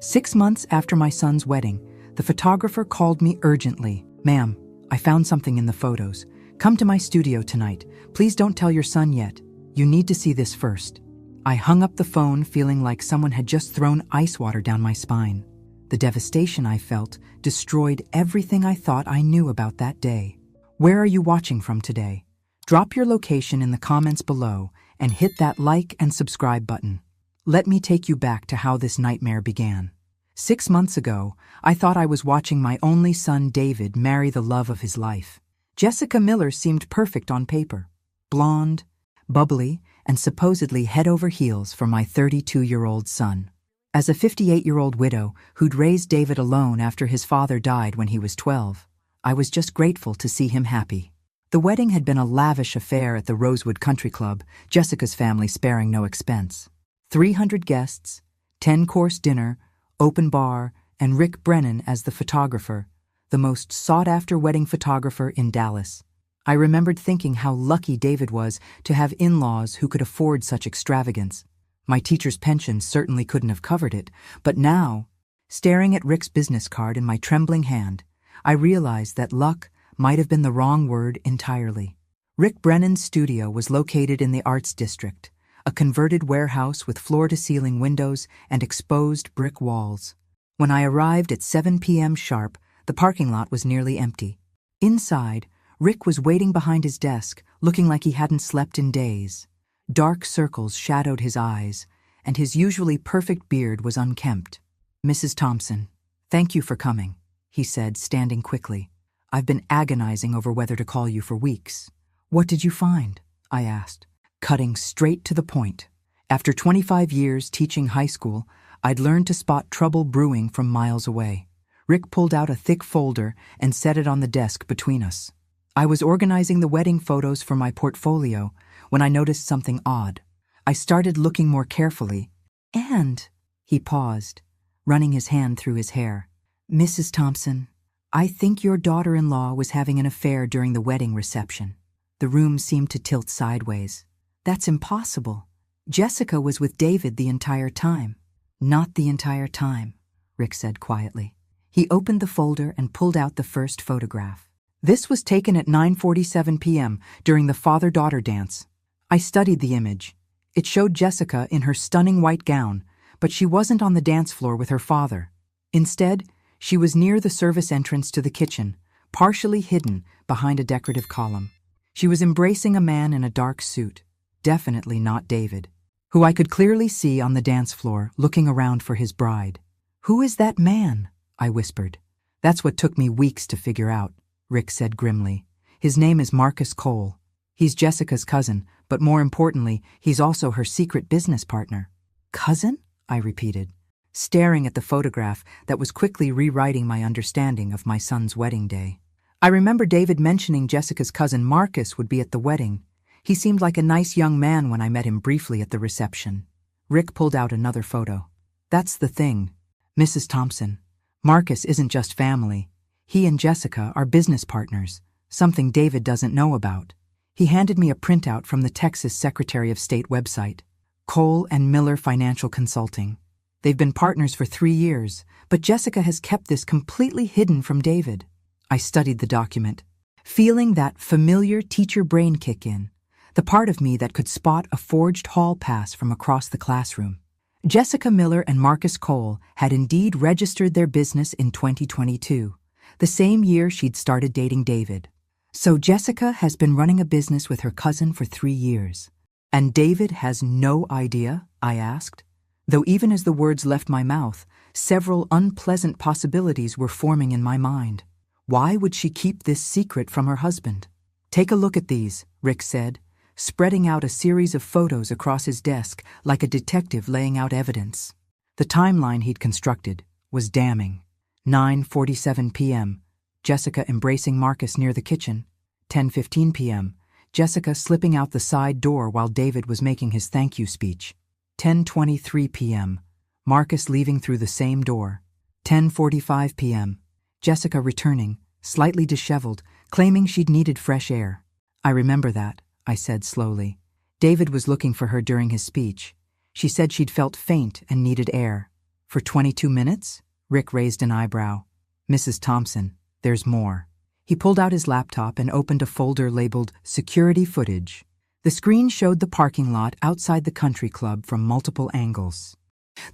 6 months after my son's wedding, the photographer called me urgently. "Ma'am, I found something in the photos. Come to my studio tonight. Please don't tell your son yet. You need to see this first." I hung up the phone feeling like someone had just thrown ice water down my spine. The devastation I felt destroyed everything I thought I knew about that day. Where are you watching from today? Drop your location in the comments below and hit that like and subscribe button. Let me take you back to how this nightmare began. 6 months ago, I thought I was watching my only son David marry the love of his life. Jessica Miller seemed perfect on paper. Blonde, bubbly, and supposedly head over heels for my 32-year-old son. As a 58-year-old widow who'd raised David alone after his father died when he was 12, I was just grateful to see him happy. The wedding had been a lavish affair at the Rosewood Country Club, Jessica's family sparing no expense. 300 guests, 10-course dinner, open bar, and Rick Brennan as the photographer, the most sought-after wedding photographer in Dallas. I remembered thinking how lucky David was to have in-laws who could afford such extravagance. My teacher's pension certainly couldn't have covered it, but now, staring at Rick's business card in my trembling hand, I realized that luck might have been the wrong word entirely. Rick Brennan's studio was located in the Arts District, a converted warehouse with floor-to-ceiling windows and exposed brick walls. When I arrived at 7 p.m. sharp, the parking lot was nearly empty. Inside, Rick was waiting behind his desk, looking like he hadn't slept in days. Dark circles shadowed his eyes, and his usually perfect beard was unkempt. "Mrs. Thompson, thank you for coming," he said, standing quickly. "I've been agonizing over whether to call you for weeks." "What did you find?" I asked, cutting straight to the point. After 25 years teaching high school, I'd learned to spot trouble brewing from miles away. Rick pulled out a thick folder and set it on the desk between us. I was organizing the wedding photos for my portfolio when I noticed something odd. I started looking more carefully, and he paused, running his hand through his hair. "Mrs. Thompson, I think your daughter-in-law was having an affair during the wedding reception." The room seemed to tilt sideways. "That's impossible. Jessica was with David the entire time." "Not the entire time," Rick said quietly. He opened the folder and pulled out the first photograph. This was taken at 9:47 p.m. during the father-daughter dance. I studied the image. It showed Jessica in her stunning white gown, but she wasn't on the dance floor with her father. Instead, she was near the service entrance to the kitchen, partially hidden behind a decorative column. She was embracing a man in a dark suit, definitely not David, who I could clearly see on the dance floor looking around for his bride. "Who is that man?" I whispered. "That's what took me weeks to figure out," Rick said grimly. "His name is Marcus Cole. He's Jessica's cousin, but more importantly, he's also her secret business partner." "Cousin?" I repeated, staring at the photograph that was quickly rewriting my understanding of my son's wedding day. I remember David mentioning Jessica's cousin Marcus would be at the wedding. He seemed like a nice young man when I met him briefly at the reception. Rick pulled out another photo. "That's the thing, Mrs. Thompson. Marcus isn't just family. He and Jessica are business partners, something David doesn't know about." He handed me a printout from the Texas Secretary of State website. Cole and Miller Financial Consulting. They've been partners for 3 years, but Jessica has kept this completely hidden from David. I studied the document, feeling that familiar teacher brain kick in, the part of me that could spot a forged hall pass from across the classroom. Jessica Miller and Marcus Cole had indeed registered their business in 2022, the same year she'd started dating David. So Jessica has been running a business with her cousin for 3 years. "And David has no idea?" I asked. Though even as the words left my mouth, several unpleasant possibilities were forming in my mind. Why would she keep this secret from her husband? "Take a look at these," Rick said, spreading out a series of photos across his desk like a detective laying out evidence. The timeline he'd constructed was damning. 9:47 p.m., Jessica embracing Marcus near the kitchen. 10:15 p.m., Jessica slipping out the side door while David was making his thank you speech. 10:23 p.m., Marcus leaving through the same door. 10:45 p.m., Jessica returning, slightly disheveled, claiming she'd needed fresh air. "I remember that," I said slowly. "David was looking for her during his speech. She said she'd felt faint and needed air." For 22 minutes? Rick raised an eyebrow. Mrs. Thompson, there's more. He pulled out his laptop and opened a folder labeled Security Footage. The screen showed the parking lot outside the country club from multiple angles.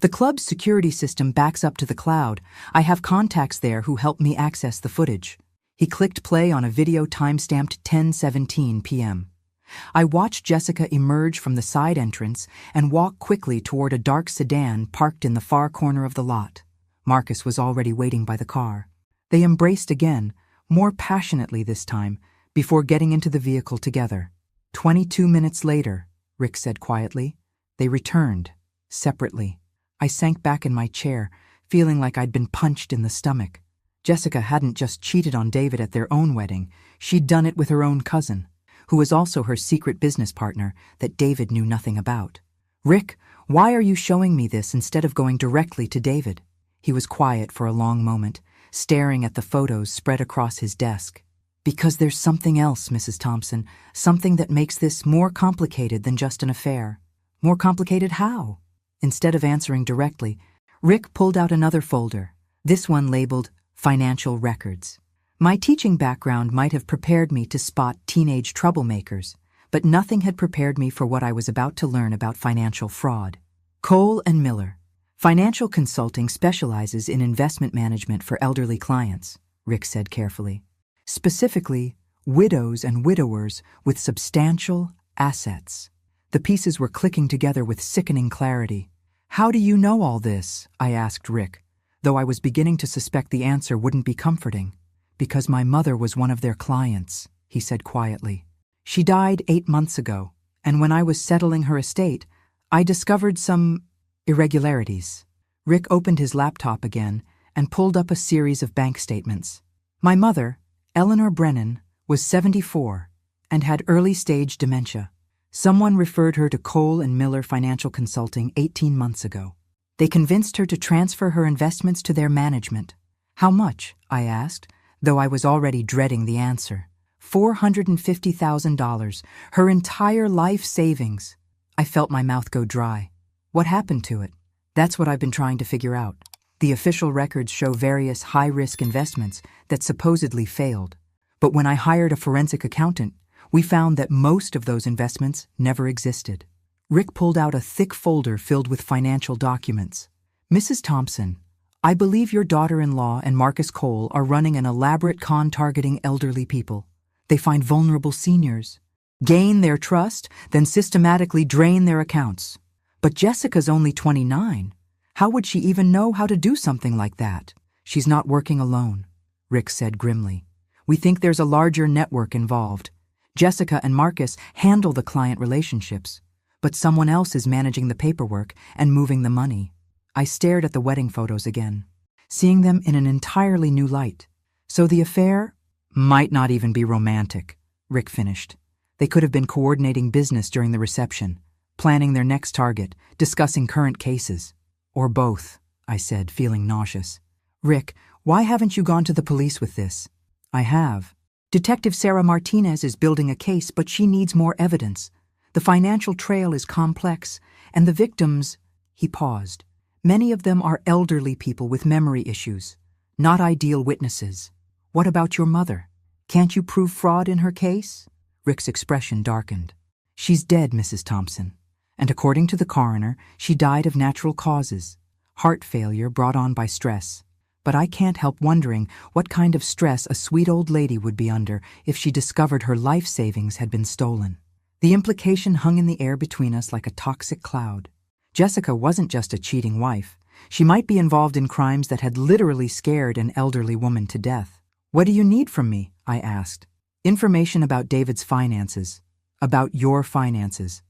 The club's security system backs up to the cloud. I have contacts there who help me access the footage. He clicked play on a video time-stamped 10:17 p.m. I watched Jessica emerge from the side entrance and walk quickly toward a dark sedan parked in the far corner of the lot. Marcus was already waiting by the car. They embraced again, more passionately this time, before getting into the vehicle together. 22 minutes later, Rick said quietly, they returned, separately. I sank back in my chair, feeling like I'd been punched in the stomach. Jessica hadn't just cheated on David at their own wedding, she'd done it with her own cousin, who was also her secret business partner that David knew nothing about. Rick, why are you showing me this instead of going directly to David? He was quiet for a long moment, staring at the photos spread across his desk. Because there's something else, Mrs. Thompson, something that makes this more complicated than just an affair. More complicated how? Instead of answering directly, Rick pulled out another folder, this one labeled Financial Records. My teaching background might have prepared me to spot teenage troublemakers, but nothing had prepared me for what I was about to learn about financial fraud. Cole and Miller. Financial consulting specializes in investment management for elderly clients, Rick said carefully. Specifically, widows and widowers with substantial assets. The pieces were clicking together with sickening clarity. How do you know all this? I asked Rick, though I was beginning to suspect the answer wouldn't be comforting. Because my mother was one of their clients, he said quietly. She died 8 months ago, and when I was settling her estate, I discovered some irregularities. Rick opened his laptop again and pulled up a series of bank statements. My mother, Eleanor Brennan, was 74 and had early-stage dementia. Someone referred her to Cole and Miller Financial Consulting 18 months ago. They convinced her to transfer her investments to their management. How much? I asked, though I was already dreading the answer. $450,000, her entire life savings. I felt my mouth go dry. What happened to it? That's what I've been trying to figure out. The official records show various high-risk investments that supposedly failed. But when I hired a forensic accountant, we found that most of those investments never existed. Rick pulled out a thick folder filled with financial documents. Mrs. Thompson, I believe your daughter-in-law and Marcus Cole are running an elaborate con targeting elderly people. They find vulnerable seniors, gain their trust, then systematically drain their accounts. But Jessica's only 29. How would she even know how to do something like that? She's not working alone, Rick said grimly. We think there's a larger network involved. Jessica and Marcus handle the client relationships, but someone else is managing the paperwork and moving the money. I stared at the wedding photos again, seeing them in an entirely new light. So the affair might not even be romantic, Rick finished. They could have been coordinating business during the reception, planning their next target, discussing current cases. Or both, I said, feeling nauseous. Rick, why haven't you gone to the police with this? I have. Detective Sarah Martinez is building a case, but she needs more evidence. The financial trail is complex, and the victims— He paused. Many of them are elderly people with memory issues, not ideal witnesses. What about your mother? Can't you prove fraud in her case? Rick's expression darkened. She's dead, Mrs. Thompson. And according to the coroner, she died of natural causes, heart failure brought on by stress. But I can't help wondering what kind of stress a sweet old lady would be under if she discovered her life savings had been stolen. The implication hung in the air between us like a toxic cloud. Jessica wasn't just a cheating wife. She might be involved in crimes that had literally scared an elderly woman to death. What do you need from me? I asked. Information about David's finances. About your finances.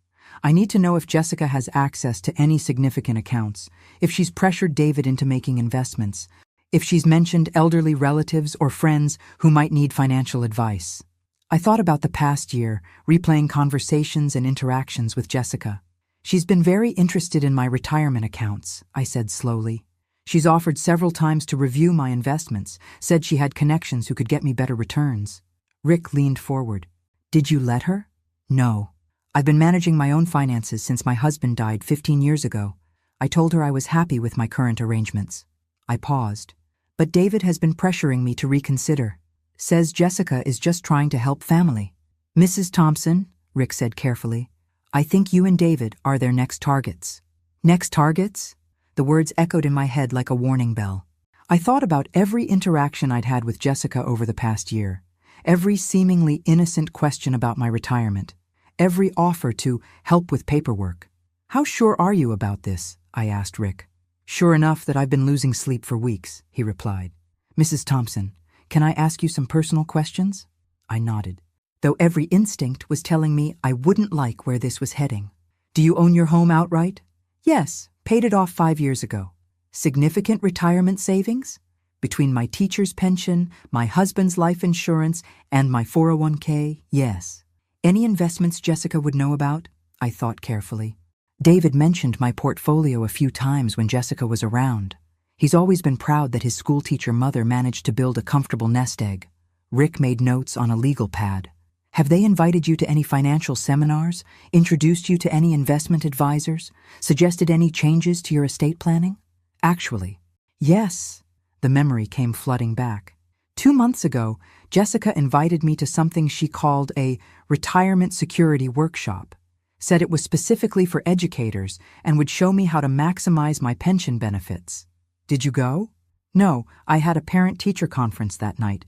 I need to know if Jessica has access to any significant accounts, if she's pressured David into making investments, if she's mentioned elderly relatives or friends who might need financial advice. I thought about the past year, replaying conversations and interactions with Jessica. She's been very interested in my retirement accounts, I said slowly. She's offered several times to review my investments, said she had connections who could get me better returns. Rick leaned forward. Did you let her? No. I've been managing my own finances since my husband died 15 years ago. I told her I was happy with my current arrangements. I paused. But David has been pressuring me to reconsider. Says Jessica is just trying to help family. Mrs. Thompson, Rick said carefully, I think you and David are their next targets. Next targets? The words echoed in my head like a warning bell. I thought about every interaction I'd had with Jessica over the past year, every seemingly innocent question about my retirement, every offer to help with paperwork. How sure are you about this? I asked Rick. Sure enough that I've been losing sleep for weeks, he replied. Mrs. Thompson, can I ask you some personal questions? I nodded, though every instinct was telling me I wouldn't like where this was heading. Do you own your home outright? Yes, paid it off 5 years ago. Significant retirement savings? Between my teacher's pension, my husband's life insurance, and my 401k, yes. Any investments Jessica would know about? I thought carefully. David mentioned my portfolio a few times when Jessica was around. He's always been proud that his schoolteacher mother managed to build a comfortable nest egg. Rick made notes on a legal pad. Have they invited you to any financial seminars, introduced you to any investment advisors, suggested any changes to your estate planning? Actually, yes. The memory came flooding back. 2 months ago, Jessica invited me to something she called a retirement security workshop. Said it was specifically for educators and would show me how to maximize my pension benefits. Did you go? No, I had a parent-teacher conference that night,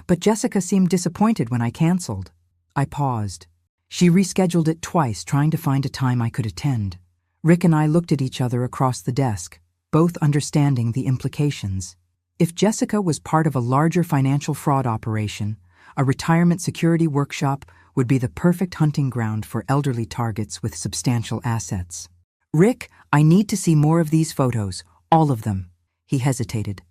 but Jessica seemed disappointed when I canceled. I paused. She rescheduled it twice, trying to find a time I could attend. Rick and I looked at each other across the desk, both understanding the implications. If Jessica was part of a larger financial fraud operation, a retirement security workshop would be the perfect hunting ground for elderly targets with substantial assets. Rick, I need to see more of these photos, all of them. He hesitated.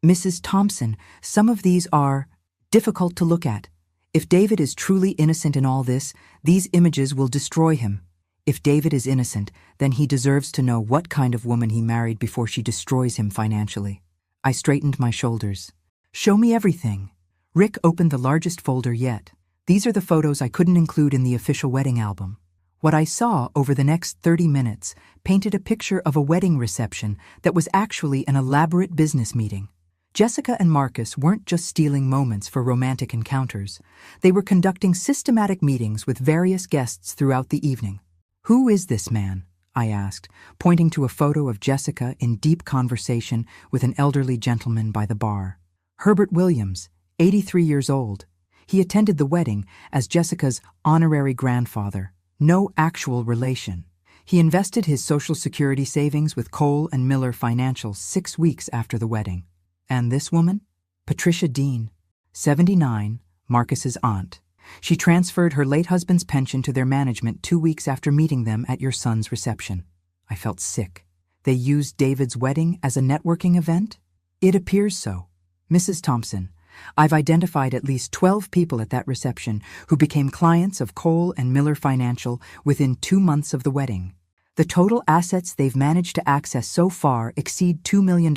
Mrs. Thompson, some of these are difficult to look at. If David is truly innocent in all this, these images will destroy him. If David is innocent, then he deserves to know what kind of woman he married before she destroys him financially. I straightened my shoulders. Show me everything. Rick opened the largest folder yet. These are the photos I couldn't include in the official wedding album. What I saw over the next 30 minutes painted a picture of a wedding reception that was actually an elaborate business meeting. Jessica and Marcus weren't just stealing moments for romantic encounters. They were conducting systematic meetings with various guests throughout the evening. Who is this man? I asked, pointing to a photo of Jessica in deep conversation with an elderly gentleman by the bar. Herbert Williams, 83 years old. He attended the wedding as Jessica's honorary grandfather. No actual relation. He invested his Social Security savings with Cole and Miller Financial 6 weeks after the wedding. And this woman? Patricia Dean, 79, Marcus's aunt. She transferred her late husband's pension to their management 2 weeks after meeting them at your son's reception. I felt sick. They used David's wedding as a networking event? It appears so. Mrs. Thompson, I've identified at least 12 people at that reception who became clients of Cole and Miller Financial within 2 months of the wedding. The total assets they've managed to access so far exceed $2 million.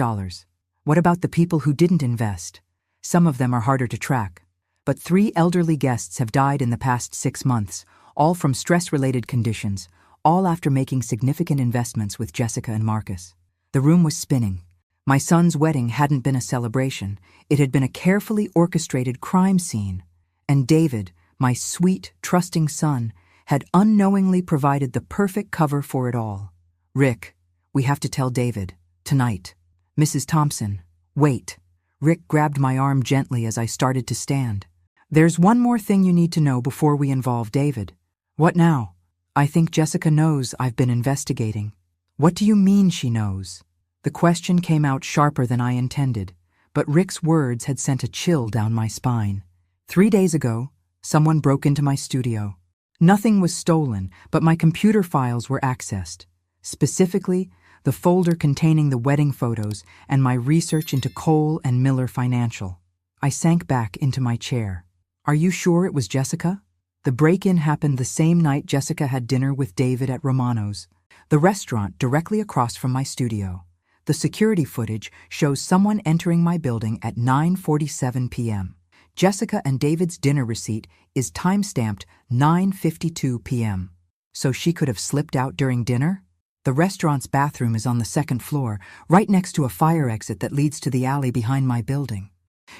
What about the people who didn't invest? Some of them are harder to track. But 3 elderly guests have died in the past 6 months, all from stress-related conditions, all after making significant investments with Jessica and Marcus. The room was spinning. My son's wedding hadn't been a celebration. It had been a carefully orchestrated crime scene. And David, my sweet, trusting son, had unknowingly provided the perfect cover for it all. Rick, we have to tell David. Tonight. Mrs. Thompson, wait. Rick grabbed my arm gently as I started to stand. There's one more thing you need to know before we involve David. What now? I think Jessica knows I've been investigating. What do you mean she knows? The question came out sharper than I intended, but Rick's words had sent a chill down my spine. 3 days ago, someone broke into my studio. Nothing was stolen, but my computer files were accessed. Specifically, the folder containing the wedding photos and my research into Cole and Miller Financial. I sank back into my chair. Are you sure it was Jessica? The break-in happened the same night Jessica had dinner with David at Romano's, the restaurant directly across from my studio. The security footage shows someone entering my building at 9:47 p.m. Jessica and David's dinner receipt is time-stamped 9:52 p.m. So she could have slipped out during dinner? The restaurant's bathroom is on the second floor, right next to a fire exit that leads to the alley behind my building.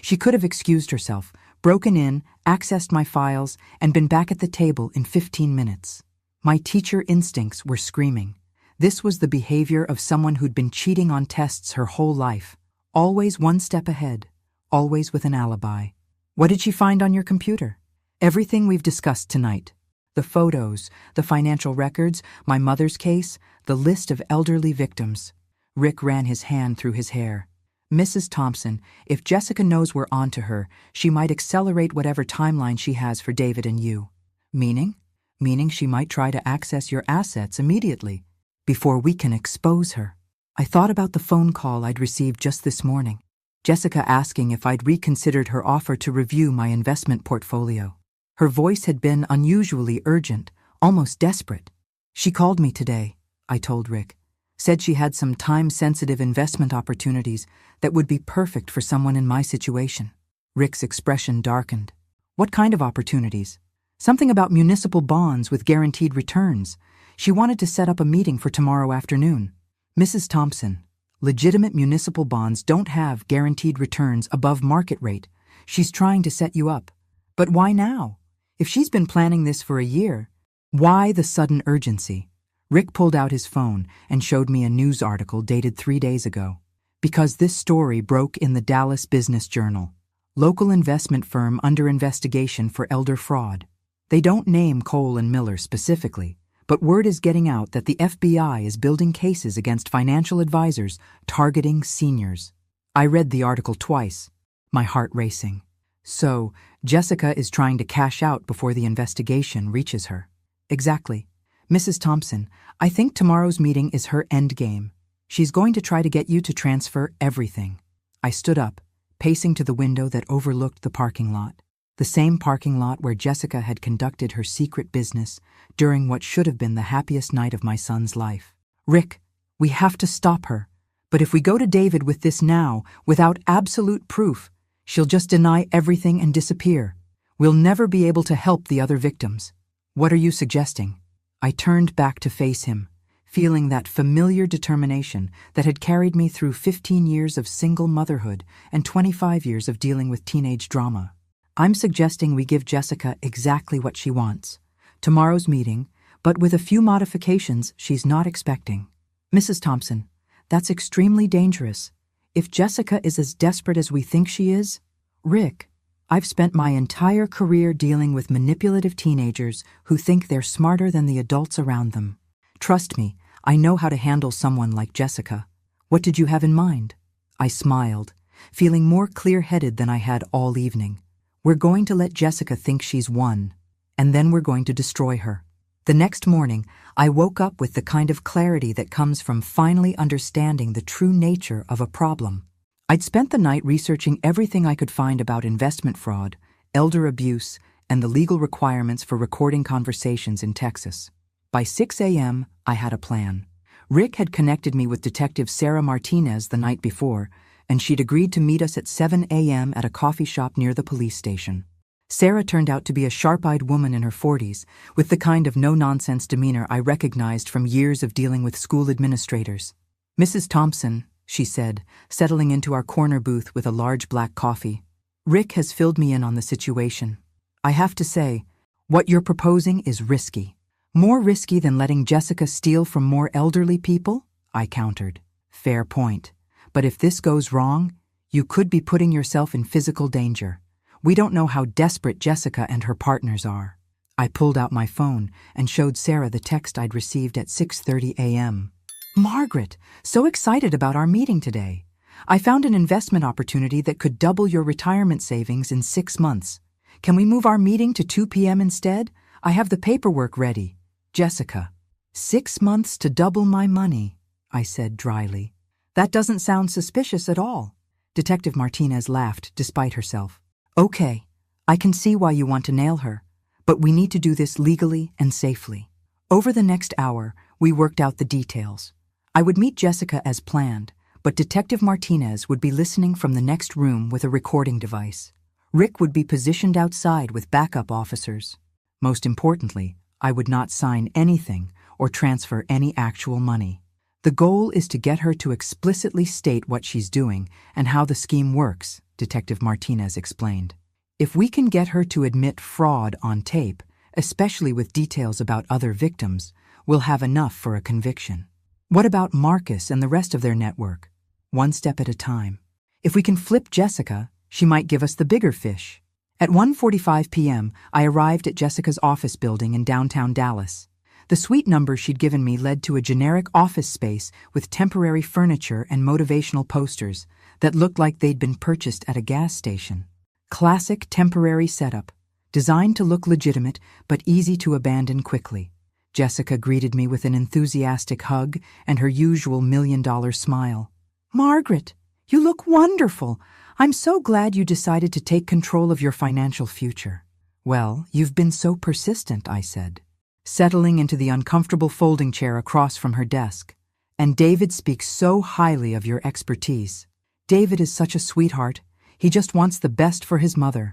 She could have excused herself, broken in, accessed my files, and been back at the table in 15 minutes. My teacher instincts were screaming. This was the behavior of someone who'd been cheating on tests her whole life. Always one step ahead, always with an alibi. What did she find on your computer? Everything we've discussed tonight. The photos, the financial records, my mother's case, the list of elderly victims. Rick ran his hand through his hair. Mrs. Thompson, if Jessica knows we're on to her, she might accelerate whatever timeline she has for David and you. Meaning? Meaning she might try to access your assets immediately, before we can expose her. I thought about the phone call I'd received just this morning. Jessica asking if I'd reconsidered her offer to review my investment portfolio. Her voice had been unusually urgent, almost desperate. She called me today, I told Rick. Said she had some time-sensitive investment opportunities that would be perfect for someone in my situation. Rick's expression darkened. What kind of opportunities? Something about municipal bonds with guaranteed returns. She wanted to set up a meeting for tomorrow afternoon. Mrs. Thompson, legitimate municipal bonds don't have guaranteed returns above market rate. She's trying to set you up. But why now? If she's been planning this for a year, why the sudden urgency? Rick pulled out his phone and showed me a news article dated 3 days ago. Because this story broke in the Dallas Business Journal. Local investment firm under investigation for elder fraud. They don't name Cole and Miller specifically, but word is getting out that the FBI is building cases against financial advisors targeting seniors. I read the article twice, my heart racing. So, Jessica is trying to cash out before the investigation reaches her. Exactly. Mrs. Thompson, I think tomorrow's meeting is her endgame. She's going to try to get you to transfer everything. I stood up, pacing to the window that overlooked the parking lot. The same parking lot where Jessica had conducted her secret business during what should have been the happiest night of my son's life. Rick, we have to stop her. But if we go to David with this now, without absolute proof, she'll just deny everything and disappear. We'll never be able to help the other victims. What are you suggesting? I turned back to face him, feeling that familiar determination that had carried me through 15 years of single motherhood and 25 years of dealing with teenage drama. I'm suggesting we give Jessica exactly what she wants. Tomorrow's meeting, but with a few modifications she's not expecting. Mrs. Thompson, that's extremely dangerous. If Jessica is as desperate as we think she is, Rick, I've spent my entire career dealing with manipulative teenagers who think they're smarter than the adults around them. Trust me, I know how to handle someone like Jessica. What did you have in mind? I smiled, feeling more clear-headed than I had all evening. We're going to let Jessica think she's won, and then we're going to destroy her. The next morning, I woke up with the kind of clarity that comes from finally understanding the true nature of a problem. I'd spent the night researching everything I could find about investment fraud, elder abuse, and the legal requirements for recording conversations in Texas. By 6 a.m., I had a plan. Rick had connected me with Detective Sarah Martinez the night before, and she'd agreed to meet us at 7 a.m. at a coffee shop near the police station. Sarah turned out to be a sharp-eyed woman in her 40s, with the kind of no-nonsense demeanor I recognized from years of dealing with school administrators. Mrs. Thompson, she said, settling into our corner booth with a large black coffee. Rick has filled me in on the situation. I have to say, what you're proposing is risky. More risky than letting Jessica steal from more elderly people? I countered. Fair point. But if this goes wrong, you could be putting yourself in physical danger. We don't know how desperate Jessica and her partners are. I pulled out my phone and showed Sarah the text I'd received at 6:30 a.m. Margaret, so excited about our meeting today. I found an investment opportunity that could double your retirement savings in 6 months. Can we move our meeting to 2 p.m. instead? I have the paperwork ready. Jessica. 6 months to double my money, I said dryly. That doesn't sound suspicious at all. Detective Martinez laughed despite herself. Okay, I can see why you want to nail her, but we need to do this legally and safely. Over the next hour, we worked out the details. I would meet Jessica as planned, but Detective Martinez would be listening from the next room with a recording device. Rick would be positioned outside with backup officers. Most importantly, I would not sign anything or transfer any actual money. The goal is to get her to explicitly state what she's doing and how the scheme works, Detective Martinez explained. If we can get her to admit fraud on tape, especially with details about other victims, we'll have enough for a conviction. What about Marcus and the rest of their network? One step at a time. If we can flip Jessica, she might give us the bigger fish. At 1:45 p.m., I arrived at Jessica's office building in downtown Dallas. The suite number she'd given me led to a generic office space with temporary furniture and motivational posters that looked like they'd been purchased at a gas station. Classic temporary setup, designed to look legitimate but easy to abandon quickly. Jessica greeted me with an enthusiastic hug and her usual $1,000,000 smile. "Margaret, you look wonderful. I'm so glad you decided to take control of your financial future." "Well, you've been so persistent," I said, settling into the uncomfortable folding chair across from her desk. "And David speaks so highly of your expertise. David is such a sweetheart. He just wants the best for his mother."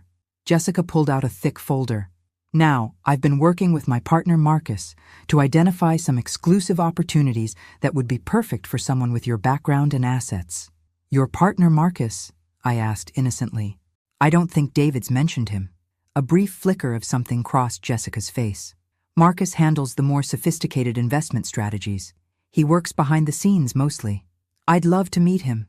Jessica pulled out a thick folder. "Now, I've been working with my partner Marcus to identify some exclusive opportunities that would be perfect for someone with your background and assets." "Your partner Marcus?" I asked innocently. "I don't think David's mentioned him." A brief flicker of something crossed Jessica's face. "Marcus handles the more sophisticated investment strategies. He works behind the scenes mostly. I'd love to meet him.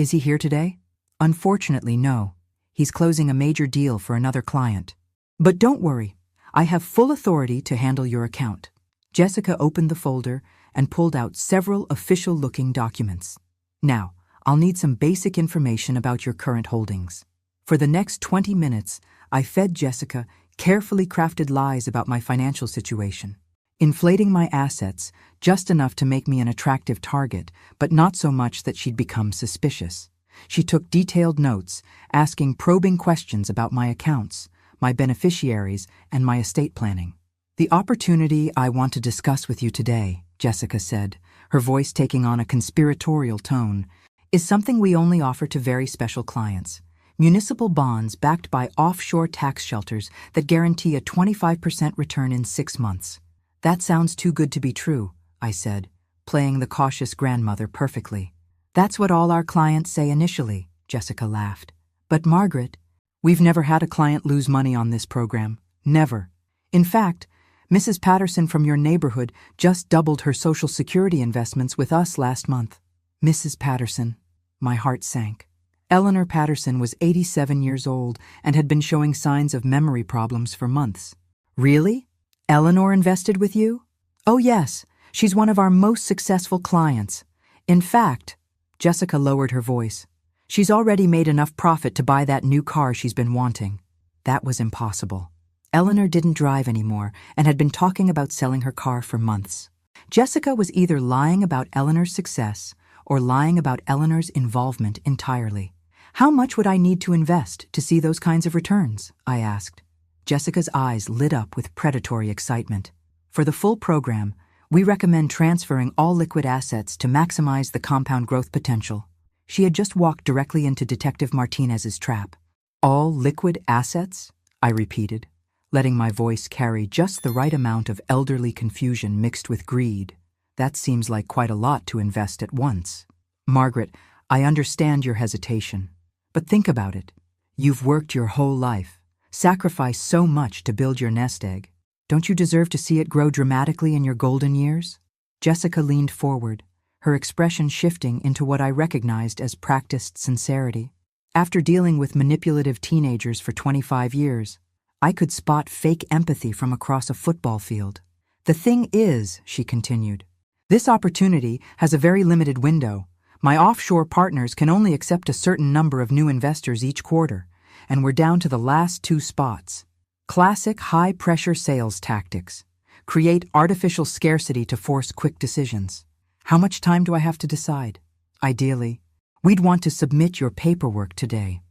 Is he here today?" "Unfortunately, no. He's closing a major deal for another client. But don't worry, I have full authority to handle your account." Jessica opened the folder and pulled out several official-looking documents. "Now, I'll need some basic information about your current holdings." For the next 20 minutes, I fed Jessica carefully crafted lies about my financial situation, inflating my assets just enough to make me an attractive target, but not so much that she'd become suspicious. She took detailed notes, asking probing questions about my accounts, my beneficiaries, and my estate planning. "The opportunity I want to discuss with you today," Jessica said, her voice taking on a conspiratorial tone, "is something we only offer to very special clients. Municipal bonds backed by offshore tax shelters that guarantee a 25% return in 6 months. "That sounds too good to be true," I said, playing the cautious grandmother perfectly. "That's what all our clients say initially," Jessica laughed. "But Margaret, we've never had a client lose money on this program. Never. In fact, Mrs. Patterson from your neighborhood just doubled her Social Security investments with us last month." Mrs. Patterson. My heart sank. Eleanor Patterson was 87 years old and had been showing signs of memory problems for months. "Really? Eleanor invested with you?" "Oh yes, she's one of our most successful clients. In fact," Jessica lowered her voice, "she's already made enough profit to buy that new car she's been wanting." That was impossible. Eleanor didn't drive anymore and had been talking about selling her car for months. Jessica was either lying about Eleanor's success or lying about Eleanor's involvement entirely. "How much would I need to invest to see those kinds of returns?" I asked. Jessica's eyes lit up with predatory excitement. "For the full program, we recommend transferring all liquid assets to maximize the compound growth potential." She had just walked directly into Detective Martinez's trap. "All liquid assets?" I repeated, letting my voice carry just the right amount of elderly confusion mixed with greed. "That seems like quite a lot to invest at once." "Margaret, I understand your hesitation. But think about it. You've worked your whole life, sacrificed so much to build your nest egg. Don't you deserve to see it grow dramatically in your golden years?" Jessica leaned forward, her expression shifting into what I recognized as practiced sincerity. After dealing with manipulative teenagers for 25 years, I could spot fake empathy from across a football field. "The thing is," she continued, "this opportunity has a very limited window. My offshore partners can only accept a certain number of new investors each quarter, and we're down to the last 2 spots. Classic high-pressure sales tactics. Create artificial scarcity to force quick decisions. How much time do I have to decide? Ideally, we'd want to submit your paperwork today.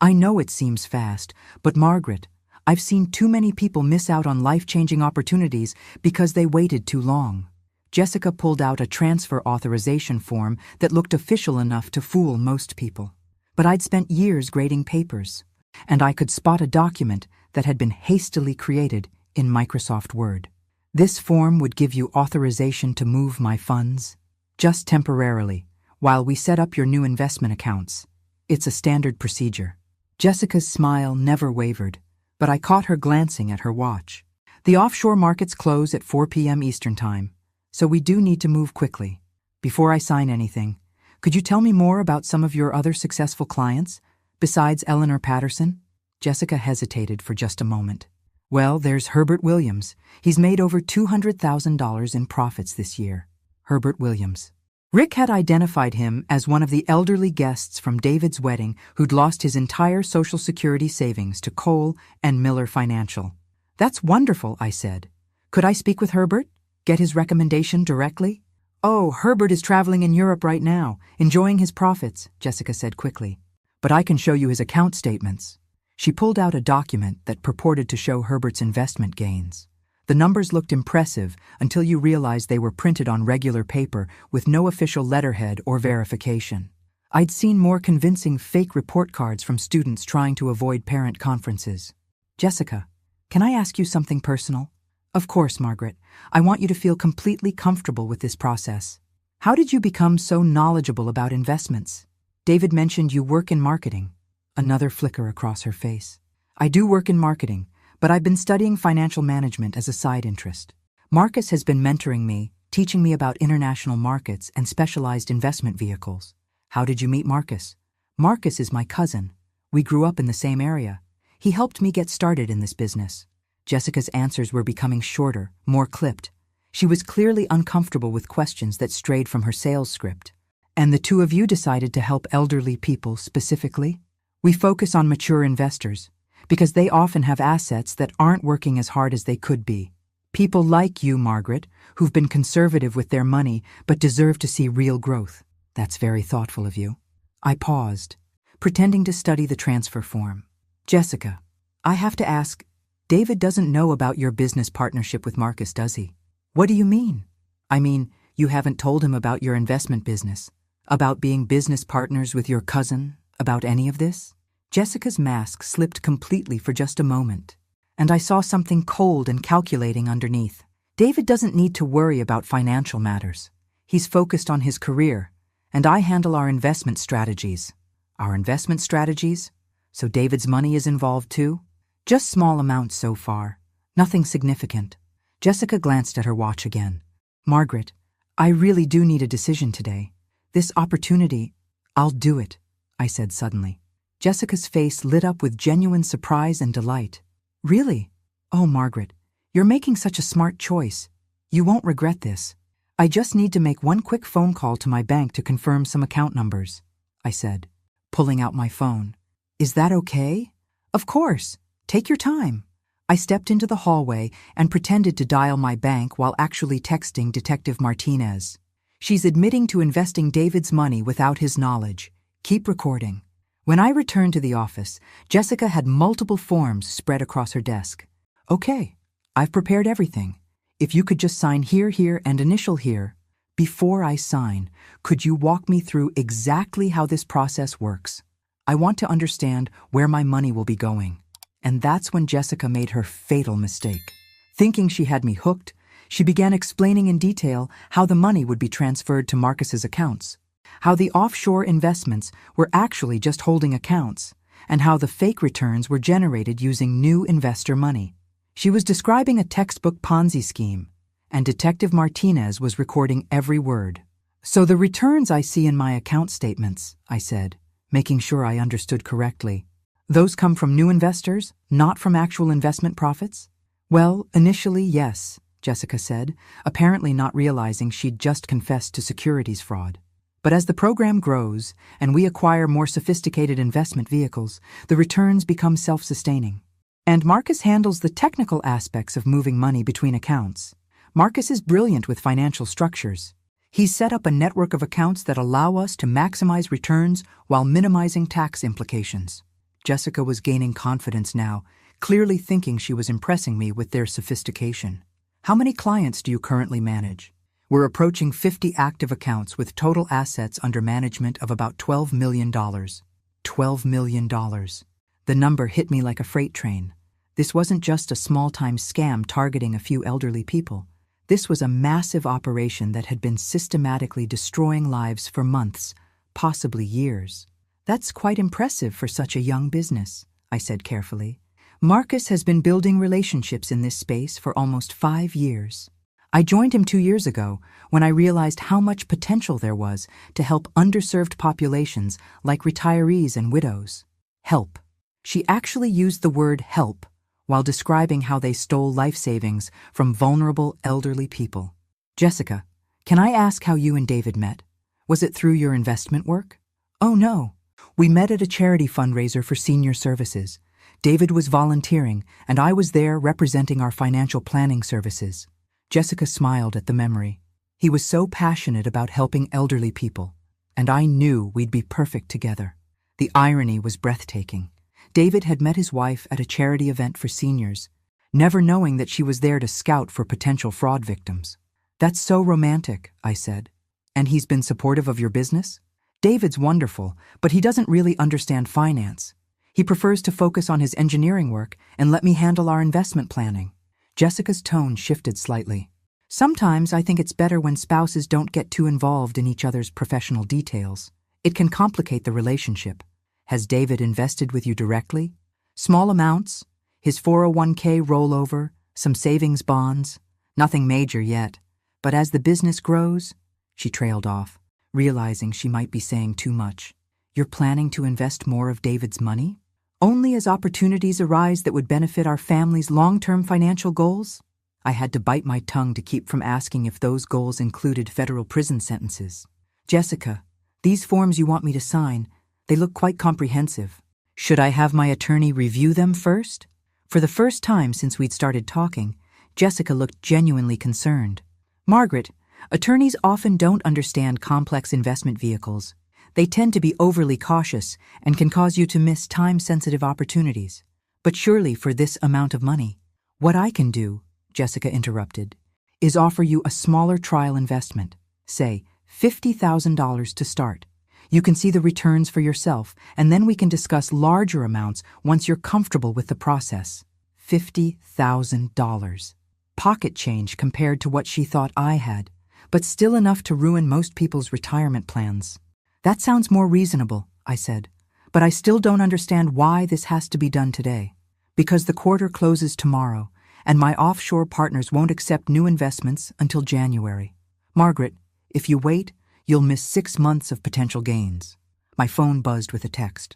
I know it seems fast, but Margaret, I've seen too many people miss out on life-changing opportunities because they waited too long." Jessica pulled out a transfer authorization form that looked official enough to fool most people. But I'd spent years grading papers, and I could spot a document that had been hastily created in Microsoft Word. This form would give you authorization to move my funds, just temporarily, while we set up your new investment accounts. It's a standard procedure. Jessica's smile never wavered, but I caught her glancing at her watch. The offshore markets close at 4 p.m. Eastern Time, so we do need to move quickly. Before I sign anything, could you tell me more about some of your other successful clients, besides Eleanor Patterson? Jessica hesitated for just a moment. Well, there's Herbert Williams. He's made over $200,000 in profits this year. Herbert Williams. Rick had identified him as one of the elderly guests from David's wedding who'd lost his entire Social Security savings to Cole and Miller Financial. That's wonderful, I said. Could I speak with Herbert? Get his recommendation directly? Oh, Herbert is traveling in Europe right now, enjoying his profits, Jessica said quickly. But I can show you his account statements. She pulled out a document that purported to show Herbert's investment gains. The numbers looked impressive until you realized they were printed on regular paper with no official letterhead or verification. I'd seen more convincing fake report cards from students trying to avoid parent conferences. Jessica, can I ask you something personal? Of course, Margaret. I want you to feel completely comfortable with this process. How did you become so knowledgeable about investments? David mentioned you work in marketing. Another flicker across her face. I do work in marketing, but I've been studying financial management as a side interest. Marcus has been mentoring me, teaching me about international markets and specialized investment vehicles. How did you meet Marcus? Marcus is my cousin. We grew up in the same area. He helped me get started in this business. Jessica's answers were becoming shorter, more clipped. She was clearly uncomfortable with questions that strayed from her sales script. And the two of you decided to help elderly people specifically? We focus on mature investors, because they often have assets that aren't working as hard as they could be. People like you, Margaret, who've been conservative with their money but deserve to see real growth. That's very thoughtful of you. I paused, pretending to study the transfer form. Jessica, I have to ask, David doesn't know about your business partnership with Marcus, does he? What do you mean? I mean, you haven't told him about your investment business, about being business partners with your cousin, about any of this? Jessica's mask slipped completely for just a moment, and I saw something cold and calculating underneath. David doesn't need to worry about financial matters. He's focused on his career, and I handle our investment strategies. Our investment strategies? So David's money is involved too? Just small amounts so far. Nothing significant. Jessica glanced at her watch again. Margaret, I really do need a decision today. This opportunity, I'll do it, I said suddenly. Jessica's face lit up with genuine surprise and delight. Really? Oh, Margaret, you're making such a smart choice. You won't regret this. I just need to make one quick phone call to my bank to confirm some account numbers, I said, pulling out my phone. Is that okay? Of course. Take your time. I stepped into the hallway and pretended to dial my bank while actually texting Detective Martinez. She's admitting to investing David's money without his knowledge. Keep recording. When I returned to the office, Jessica had multiple forms spread across her desk. Okay, I've prepared everything. If you could just sign here, here, and initial here. Before I sign, could you walk me through exactly how this process works? I want to understand where my money will be going. And that's when Jessica made her fatal mistake. Thinking she had me hooked, she began explaining in detail how the money would be transferred to Marcus's accounts, how the offshore investments were actually just holding accounts, and how the fake returns were generated using new investor money. She was describing a textbook Ponzi scheme, and Detective Martinez was recording every word. So the returns I see in my account statements, I said, making sure I understood correctly. Those come from new investors, not from actual investment profits? Well, initially, yes, Jessica said, apparently not realizing she'd just confessed to securities fraud. But as the program grows and we acquire more sophisticated investment vehicles, the returns become self-sustaining. And Marcus handles the technical aspects of moving money between accounts. Marcus is brilliant with financial structures. He's set up a network of accounts that allow us to maximize returns while minimizing tax implications. Jessica was gaining confidence now, clearly thinking she was impressing me with their sophistication. How many clients do you currently manage? We're approaching 50 active accounts with total assets under management of about $12 million. $12 million. The number hit me like a freight train. This wasn't just a small-time scam targeting a few elderly people. This was a massive operation that had been systematically destroying lives for months, possibly years. That's quite impressive for such a young business, I said carefully. Marcus has been building relationships in this space for almost 5 years. I joined him 2 years ago when I realized how much potential there was to help underserved populations like retirees and widows. Help. She actually used the word help while describing how they stole life savings from vulnerable elderly people. Jessica, can I ask how you and David met? Was it through your investment work? Oh no. We met at a charity fundraiser for senior services. David was volunteering, and I was there representing our financial planning services. Jessica smiled at the memory. He was so passionate about helping elderly people, and I knew we'd be perfect together. The irony was breathtaking. David had met his wife at a charity event for seniors, never knowing that she was there to scout for potential fraud victims. That's so romantic, I said. And he's been supportive of your business? David's wonderful, but he doesn't really understand finance. He prefers to focus on his engineering work and let me handle our investment planning. Jessica's tone shifted slightly. Sometimes I think it's better when spouses don't get too involved in each other's professional details. It can complicate the relationship. Has David invested with you directly? Small amounts? His 401k rollover? Some savings bonds? Nothing major yet. But as the business grows, she trailed off, realizing she might be saying too much. You're planning to invest more of David's money? Only as opportunities arise that would benefit our family's long-term financial goals? I had to bite my tongue to keep from asking if those goals included federal prison sentences. Jessica, these forms you want me to sign, they look quite comprehensive. Should I have my attorney review them first? For the first time since we'd started talking, Jessica looked genuinely concerned. Margaret, attorneys often don't understand complex investment vehicles. They tend to be overly cautious and can cause you to miss time-sensitive opportunities. But surely for this amount of money, what I can do, Jessica interrupted, is offer you a smaller trial investment, say $50,000 to start. You can see the returns for yourself, and then we can discuss larger amounts once you're comfortable with the process. $50,000. Pocket change compared to what she thought I had, but still enough to ruin most people's retirement plans. That sounds more reasonable, I said, but I still don't understand why this has to be done today. Because the quarter closes tomorrow, and my offshore partners won't accept new investments until January. Margaret, if you wait, you'll miss 6 months of potential gains. My phone buzzed with a text.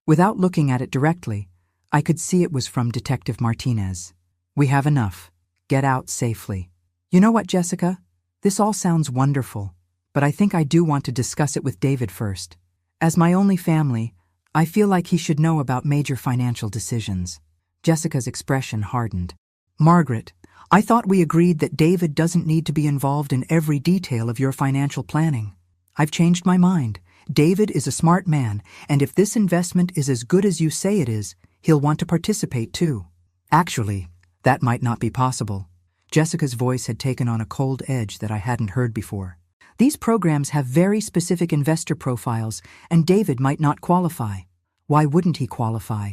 Without looking at it directly, I could see it was from Detective Martinez. We have enough. Get out safely. You know what, Jessica? This all sounds wonderful, but I think I do want to discuss it with David first. As my only family, I feel like he should know about major financial decisions. Jessica's expression hardened. Margaret, I thought we agreed that David doesn't need to be involved in every detail of your financial planning. I've changed my mind. David is a smart man, and if this investment is as good as you say it is, he'll want to participate too. Actually, that might not be possible. Jessica's voice had taken on a cold edge that I hadn't heard before. These programs have very specific investor profiles, and David might not qualify. Why wouldn't he qualify?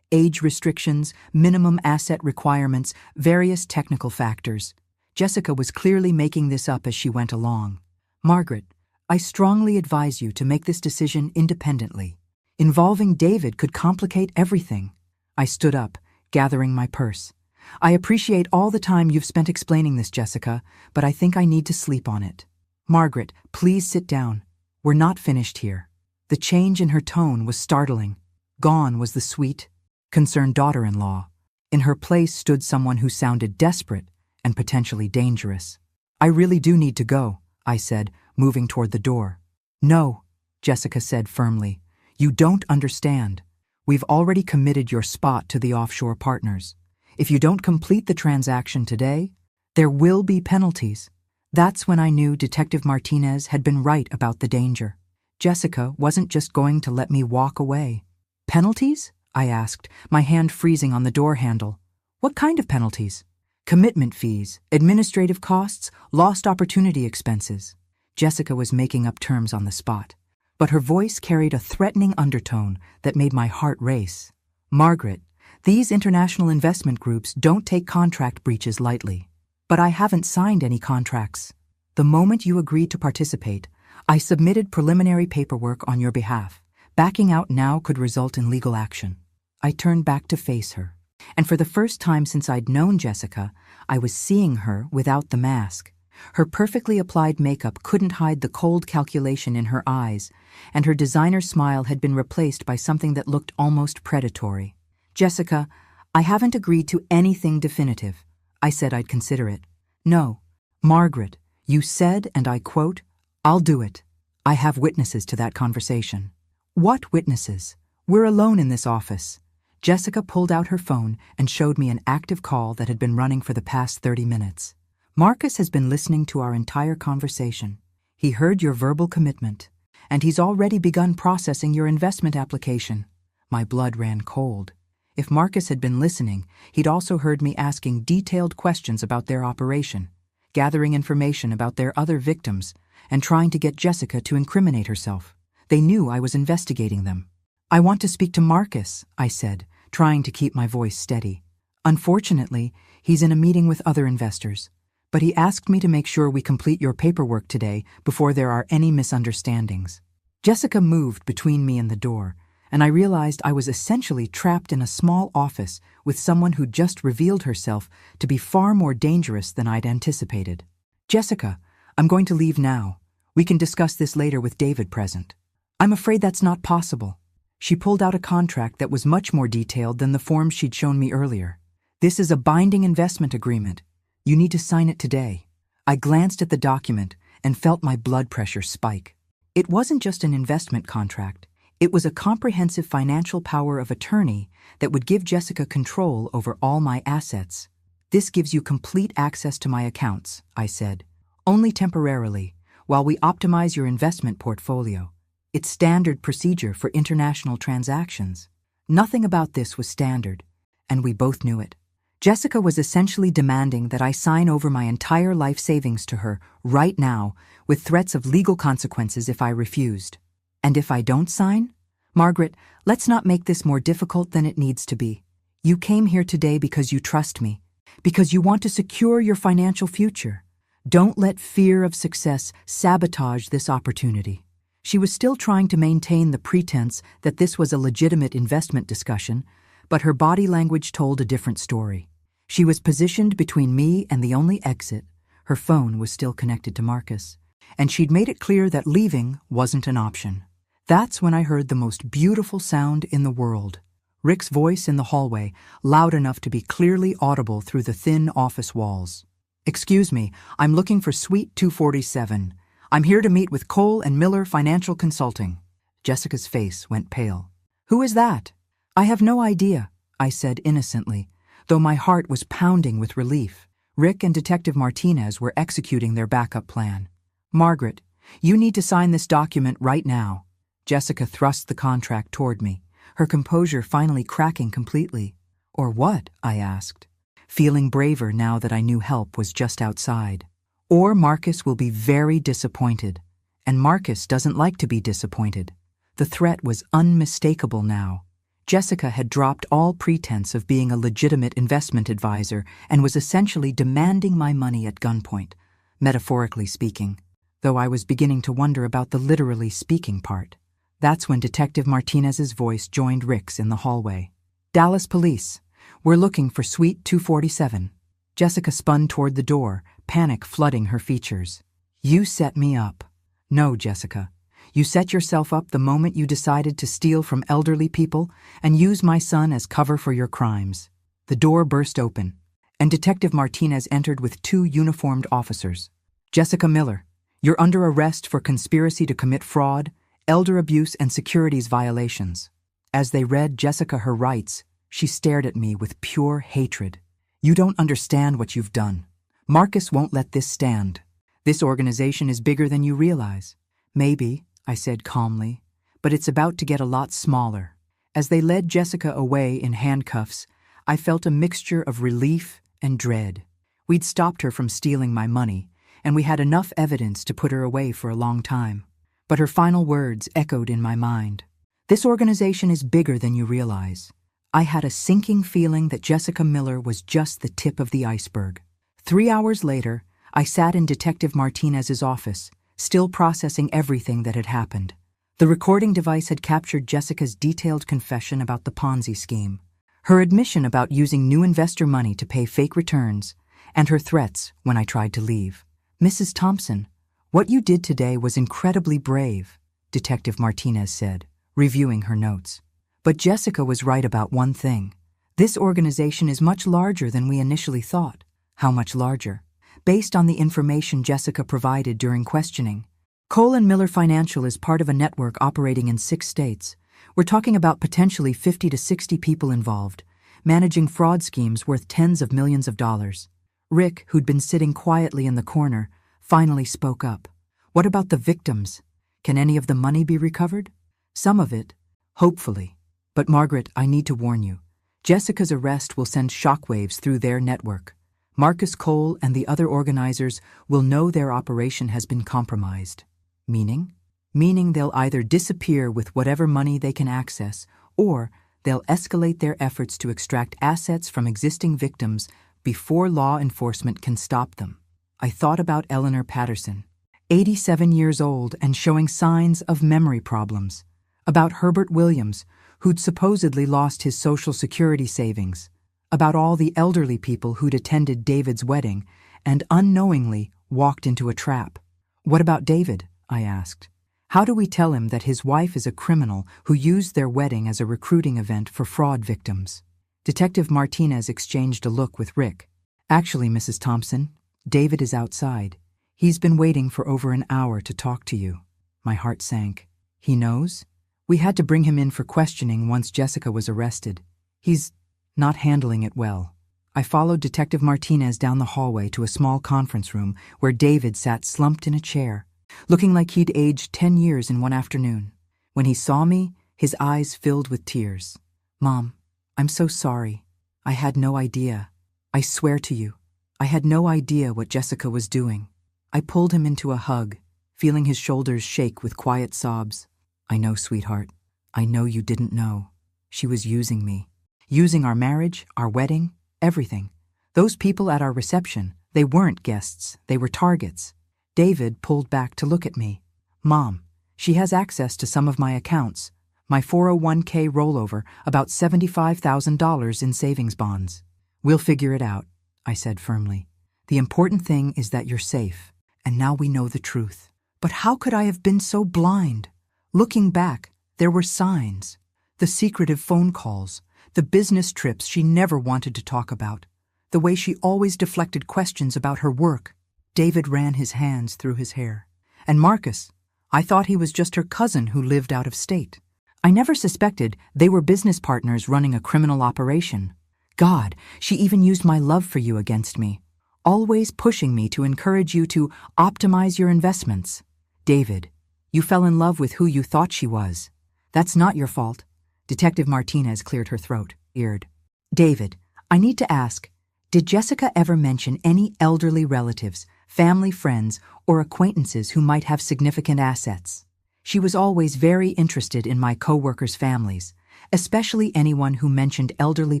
Age restrictions, minimum asset requirements, various technical factors. Jessica was clearly making this up as she went along. Margaret, I strongly advise you to make this decision independently. Involving David could complicate everything. I stood up, gathering my purse. I appreciate all the time you've spent explaining this, Jessica, but I think I need to sleep on it. Margaret, please sit down. We're not finished here. The change in her tone was startling. Gone was the sweet, concerned daughter-in-law. In her place stood someone who sounded desperate and potentially dangerous. I really do need to go, I said, moving toward the door. No, Jessica said firmly. You don't understand. We've already committed your spot to the offshore partners. If you don't complete the transaction today, there will be penalties. That's when I knew Detective Martinez had been right about the danger. Jessica wasn't just going to let me walk away. Penalties? I asked, my hand freezing on the door handle. What kind of penalties? Commitment fees, administrative costs, lost opportunity expenses. Jessica was making up terms on the spot, but her voice carried a threatening undertone that made my heart race. Margaret, These international investment groups don't take contract breaches lightly. But I haven't signed any contracts. The moment you agreed to participate, I submitted preliminary paperwork on your behalf. Backing out now could result in legal action. I turned back to face her. And for the first time since I'd known Jessica, I was seeing her without the mask. Her perfectly applied makeup couldn't hide the cold calculation in her eyes, and her designer smile had been replaced by something that looked almost predatory. Jessica, I haven't agreed to anything definitive. I said I'd consider it. No, Margaret, you said, and I quote, "I'll do it." I have witnesses to that conversation. What witnesses? We're alone in this office. Jessica pulled out her phone and showed me an active call that had been running for the past 30 minutes. Marcus has been listening to our entire conversation. He heard your verbal commitment, and he's already begun processing your investment application. My blood ran cold. If Marcus had been listening, he'd also heard me asking detailed questions about their operation, gathering information about their other victims, and trying to get Jessica to incriminate herself. They knew I was investigating them. I want to speak to Marcus, I said, trying to keep my voice steady. Unfortunately, he's in a meeting with other investors, but he asked me to make sure we complete your paperwork today before there are any misunderstandings. Jessica moved between me and the door, and I realized I was essentially trapped in a small office with someone who'd just revealed herself to be far more dangerous than I'd anticipated. Jessica, I'm going to leave now. We can discuss this later with David present. I'm afraid that's not possible. She pulled out a contract that was much more detailed than the forms she'd shown me earlier. This is a binding investment agreement. You need to sign it today. I glanced at the document and felt my blood pressure spike. It wasn't just an investment contract. It was a comprehensive financial power of attorney that would give Jessica control over all my assets. This gives you complete access to my accounts, I said. Only temporarily, while we optimize your investment portfolio. It's standard procedure for international transactions. Nothing about this was standard, and we both knew it. Jessica was essentially demanding that I sign over my entire life savings to her right now, with threats of legal consequences if I refused. And if I don't sign? Margaret, let's not make this more difficult than it needs to be. You came here today because you trust me, because you want to secure your financial future. Don't let fear of success sabotage this opportunity. She was still trying to maintain the pretense that this was a legitimate investment discussion, but her body language told a different story. She was positioned between me and the only exit. Her phone was still connected to Marcus, and she'd made it clear that leaving wasn't an option. That's when I heard the most beautiful sound in the world. Rick's voice in the hallway, loud enough to be clearly audible through the thin office walls. "Excuse me, I'm looking for Suite 247. I'm here to meet with Cole and Miller Financial Consulting." Jessica's face went pale. "Who is that?" "I have no idea," I said innocently, though my heart was pounding with relief. Rick and Detective Martinez were executing their backup plan. "Margaret, you need to sign this document right now." Jessica thrust the contract toward me, her composure finally cracking completely. "Or what?" I asked, feeling braver now that I knew help was just outside. "Or Marcus will be very disappointed, and Marcus doesn't like to be disappointed." The threat was unmistakable now. Jessica had dropped all pretense of being a legitimate investment advisor and was essentially demanding my money at gunpoint, metaphorically speaking, though I was beginning to wonder about the literally speaking part. That's when Detective Martinez's voice joined Rick's in the hallway. "Dallas Police, we're looking for Suite 247. Jessica spun toward the door, panic flooding her features. "You set me up." "No, Jessica. You set yourself up the moment you decided to steal from elderly people and use my son as cover for your crimes." The door burst open, and Detective Martinez entered with 2 uniformed officers. "Jessica Miller, you're under arrest for conspiracy to commit fraud, elder abuse, and securities violations." As they read Jessica her rights, she stared at me with pure hatred. "You don't understand what you've done. Marcus won't let this stand. This organization is bigger than you realize." "Maybe," I said calmly, "but it's about to get a lot smaller." As they led Jessica away in handcuffs, I felt a mixture of relief and dread. We'd stopped her from stealing my money, and we had enough evidence to put her away for a long time. But her final words echoed in my mind. "This organization is bigger than you realize. I had a sinking feeling that Jessica Miller was just the tip of the iceberg. 3 hours later, I sat in Detective Martinez's office, still processing everything that had happened. The recording device had captured Jessica's detailed confession about the Ponzi scheme, her admission about using new investor money to pay fake returns, and her threats when I tried to leave. "Mrs. Thompson, what you did today was incredibly brave," Detective Martinez said, reviewing her notes. "But Jessica was right about one thing. This organization is much larger than we initially thought." "How much larger?" "Based on the information Jessica provided during questioning. Cole and Miller Financial is part of a network operating in 6 states. We're talking about potentially 50 to 60 people involved, managing fraud schemes worth tens of millions of dollars." Rick, who'd been sitting quietly in the corner, finally spoke up. "What about the victims? Can any of the money be recovered?" "Some of it, hopefully. But Margaret, I need to warn you. Jessica's arrest will send shockwaves through their network. Marcus Cole and the other organizers will know their operation has been compromised." "Meaning?" "Meaning they'll either disappear with whatever money they can access, or they'll escalate their efforts to extract assets from existing victims before law enforcement can stop them." I thought about Eleanor Patterson, 87 years old and showing signs of memory problems. About Herbert Williams, who'd supposedly lost his Social Security savings. About all the elderly people who'd attended David's wedding and unknowingly walked into a trap. "What about David?" I asked. "How do we tell him that his wife is a criminal who used their wedding as a recruiting event for fraud victims?" Detective Martinez exchanged a look with Rick. "Actually, Mrs. Thompson, David is outside. He's been waiting for over an hour to talk to you." My heart sank. "He knows?" "We had to bring him in for questioning once Jessica was arrested. He's not handling it well." I followed Detective Martinez down the hallway to a small conference room where David sat slumped in a chair, looking like he'd aged 10 years in one afternoon. When he saw me, his eyes filled with tears. "Mom, I'm so sorry. I had no idea. I swear to you, I had no idea what Jessica was doing." I pulled him into a hug, feeling his shoulders shake with quiet sobs. "I know, sweetheart. I know you didn't know. She was using me. Using our marriage, our wedding, everything. Those people at our reception, they weren't guests, they were targets." David pulled back to look at me. "Mom, she has access to some of my accounts. My 401k rollover, about $75,000 in savings bonds." "We'll figure it out," I said firmly. "The important thing is that you're safe, and now we know the truth." But how could I have been so blind? Looking back, there were signs. The secretive phone calls, the business trips she never wanted to talk about, the way she always deflected questions about her work. David ran his hands through his hair. "And Marcus, I thought he was just her cousin who lived out of state. I never suspected they were business partners running a criminal operation. God, she even used my love for you against me, always pushing me to encourage you to optimize your investments. David, you fell in love with who you thought she was. That's not your fault." Detective Martinez cleared her throat, eared. "David, I need to ask, did Jessica ever mention any elderly relatives, family friends, or acquaintances who might have significant assets? She was always very interested in my co-workers' families, especially anyone who mentioned elderly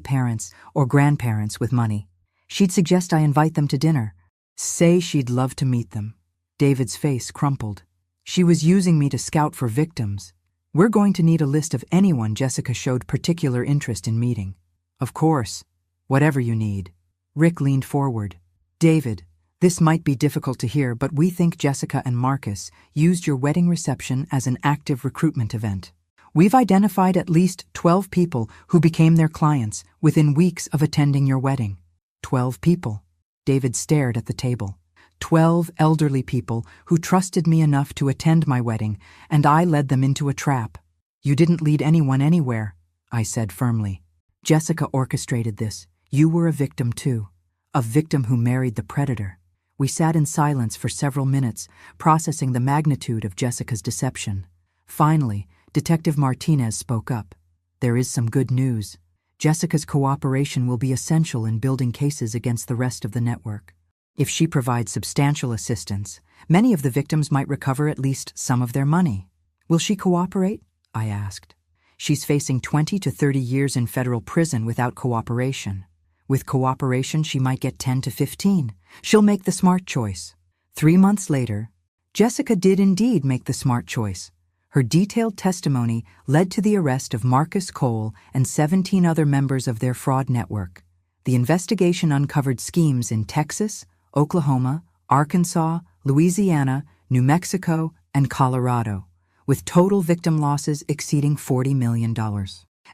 parents or grandparents with money. She'd suggest I invite them to dinner. Say she'd love to meet them." David's face crumpled. "She was using me to scout for victims. We're going to need a list of anyone Jessica showed particular interest in meeting." "Of course. Whatever you need." Rick leaned forward. "David, this might be difficult to hear, but we think Jessica and Marcus used your wedding reception as an active recruitment event. We've identified at least 12 people who became their clients within weeks of attending your wedding." 12 people. David stared at the table. 12 elderly people who trusted me enough to attend my wedding, and I led them into a trap. "You didn't lead anyone anywhere," I said firmly. "Jessica orchestrated this. You were a victim too. A victim who married the predator." We sat in silence for several minutes, processing the magnitude of Jessica's deception. Finally, Detective Martinez spoke up. "There is some good news. Jessica's cooperation will be essential in building cases against the rest of the network. If she provides substantial assistance, many of the victims might recover at least some of their money." "Will she cooperate?" I asked. She's facing 20 to 30 years in federal prison without cooperation. With cooperation, she might get 10 to 15. She'll make the smart choice. 3 months later, Jessica did indeed make the smart choice. Her detailed testimony led to the arrest of Marcus Cole and 17 other members of their fraud network. The investigation uncovered schemes in Texas, Oklahoma, Arkansas, Louisiana, New Mexico, and Colorado, with total victim losses exceeding $40 million.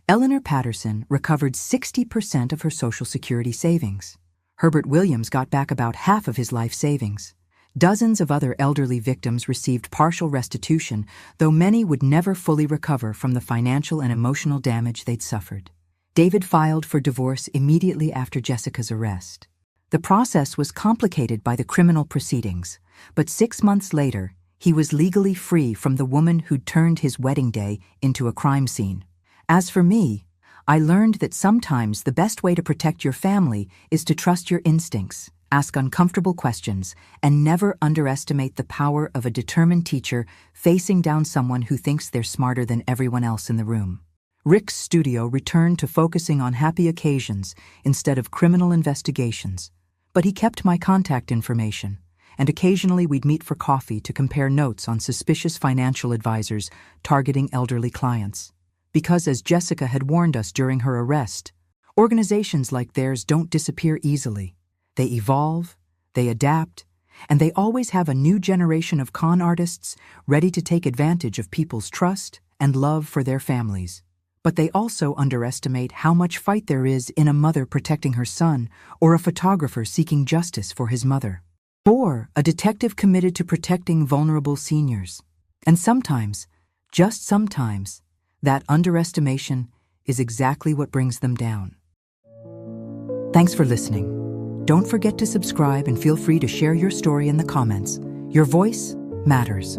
Eleanor Patterson recovered 60% of her Social Security savings. Herbert Williams got back about half of his life savings. Dozens of other elderly victims received partial restitution, though many would never fully recover from the financial and emotional damage they'd suffered. David filed for divorce immediately after Jessica's arrest. The process was complicated by the criminal proceedings, but 6 months later, he was legally free from the woman who'd turned his wedding day into a crime scene. As for me, I learned that sometimes the best way to protect your family is to trust your instincts, ask uncomfortable questions, and never underestimate the power of a determined teacher facing down someone who thinks they're smarter than everyone else in the room. Rick's studio returned to focusing on happy occasions instead of criminal investigations, but he kept my contact information, and occasionally we'd meet for coffee to compare notes on suspicious financial advisors targeting elderly clients. Because, as Jessica had warned us during her arrest, organizations like theirs don't disappear easily. They evolve, they adapt, and they always have a new generation of con artists ready to take advantage of people's trust and love for their families. But they also underestimate how much fight there is in a mother protecting her son or a photographer seeking justice for his mother, or a detective committed to protecting vulnerable seniors. And sometimes, just sometimes, that underestimation is exactly what brings them down. Thanks for listening. Don't forget to subscribe and feel free to share your story in the comments. Your voice matters.